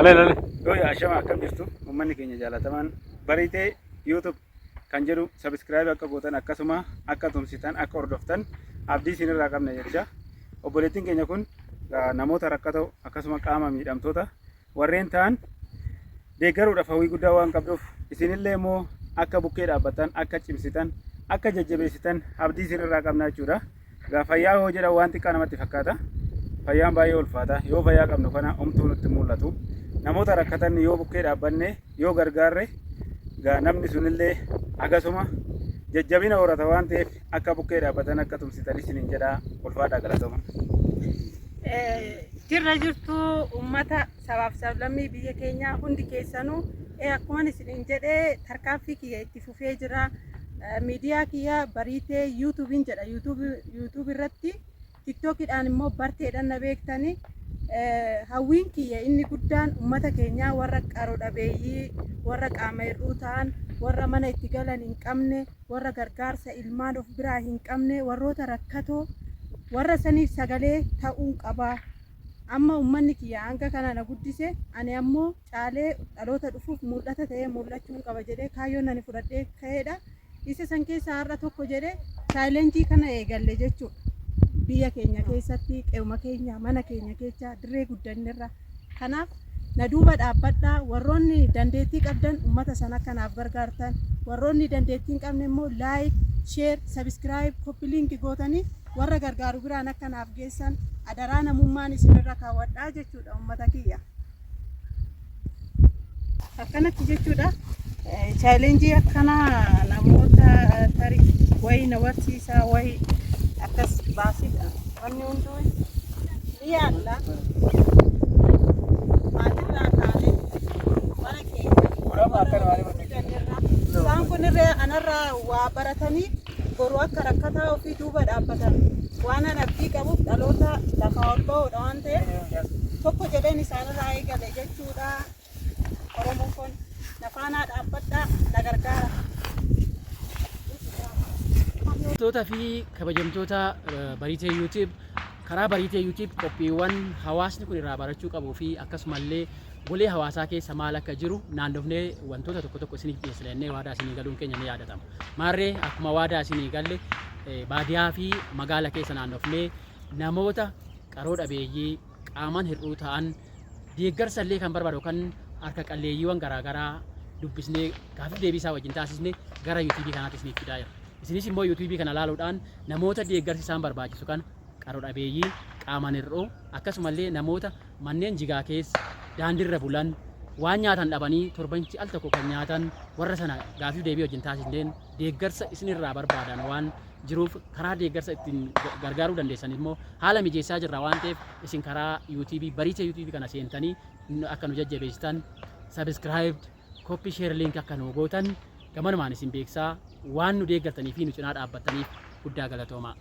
Lale. Yo ya shama akkam jirtu uummanni keenya jaalatamaan bareedee YouTube kan jedhu subscribe akka gootan akkasuma akka tumsitan akka hordoftan abdii isinirraa qabna jecha obboleettiin keenya kun namoota rakkatoo akkasuma qaama miidhamtoota warreen ta'an deeggaruudhaaf hawwii guddaa waan qabduuf isinillee immoo akka bukkee dhaabbattan akka cimsitan akka jajjabeessitan abdii isinirraa qabna jechuudha. Fayyaa hoo jedha waan xiqqaa namatti fakkaata. Fayyaan baay'ee ulfaata. Yoo fayyaa qabnu kana homtuu nutti mul'atu. Namoota rakkatan yoo bukkee dhaabbanne yoo gargaarre namni sunillee akkasuma jajjabina horata waan ta'eef akka bukkee dhaabbatan akka tumsitan isiniin jedha. Ulfaadhaa galatoomaa. Jirra jirtu uummata sabaaf sablammii biyya keenyaa hundi keessanuu akkuma isiniin jedhee tarkaanfii kiyya itti fufee jira. Miidiyaa kiyya bariitee yuutuubiin jedha. Yuutuub irratti tiktookiidhaan immoo barteedhaan na beektanii. Hawwiin kiyya inni guddaan uummata keenyaa warra qaroo dhabeeyyii, warra qaama hir'uu ta'an, warra mana itti galan hin qabne, warra gargaarsa ilmaan of biraa hin qabne, warroota rakkatoo warra saniif sagalee ta'uun qaba. Amma uummanni kiyya hanga kana na guddise, ani ammoo caalee dhaloota dhufuuf mul'ata ta'ee mul'achuun qaba jedhee kaayyoon ani fudhadhee ka'eedha. Isa san keessaa har'a tokko jedhee saayilentii kana eegalle jechuudha. Biyya keenya keessatti qe'uma keenya mana keenya keessa dirree guddannirra. Kanaaf na duuba dhaabbadhaa. Warroonni dandeettii qabdan uummata sana kanaaf gargaartan, warroonni dandeettii hin qabne immoo like, share, subscribe, copy link gootanii warra gargaaru biraan akkanaaf geessan adaraa namummaan isinirra kaawwadhaa jechuudha uummata kiyya. Akkanatti jechuudha. Challenge akkana namoota tarii wayi na barsiisaa wayi akkas baasiidha. Wanni hunduu ni yaalla. Maatirraa kaanee mana keenya isaan kun irree anarraa waa baratanii boruu akka rakkataa ofii duuba dhaabbatan waan an abdii qabuuf dhaloota lafaa ol ba'uudha waan ta'eef tokko jedheen isaanirraa eegale jechuudha. Oromoon kun nafaanaa dhaabbadhaa na gargaara. Toota fi kabajamtoota bariitee YouTube karaa bariitee YouTube qophiiwwan hawaasni kun irraa barachuu qabuu fi akkasumallee golee hawaasaa keessa maal akka jiru naannofnee wantoota tokko tokko isiniif dhiyeessine waadaa isinii galuun keenya ni yaadatama. Maarree akkuma waadaa isinii galle baadiyyaa fi magaala keessa naannofnee namoota qaroo dhabeeyyii qaaman hir'uu ta'an deeggarsa illee kan barbaadu kan harka qalleeyyiiwwan garaagaraa dubbisnee gaaffii deebisaa wajjin taasisne gara YouTube kanaatti isiniif fidaa jira. Isinis immoo YouTube kana ilaaluudhaan namoota deeggarsi isaan barbaachisu kan qaroo dhabeeyyii qaaman hir'uu akkasumallee namoota manneen jigaa keessa daandiirra bulan waan nyaatan dhabanii torbanchi al tokko kan nyaatan warra sana gaaffii deebii wajjin taasisneen deeggarsa isinirraa barbaadan waan jiruuf karaa deeggarsa ittiin gargaaruu dandeessan immoo haala mijeessaa jirra waan ta'eef isin karaa YouTube bariitee YouTube kana seentanii akka nu jajjabeessitan subscribe copy share link akka nu gootan gamanumaan isin beeksaa waan nu deeggartanii fi nu cinaa dhaabbattaniif guddaa galatoomaa.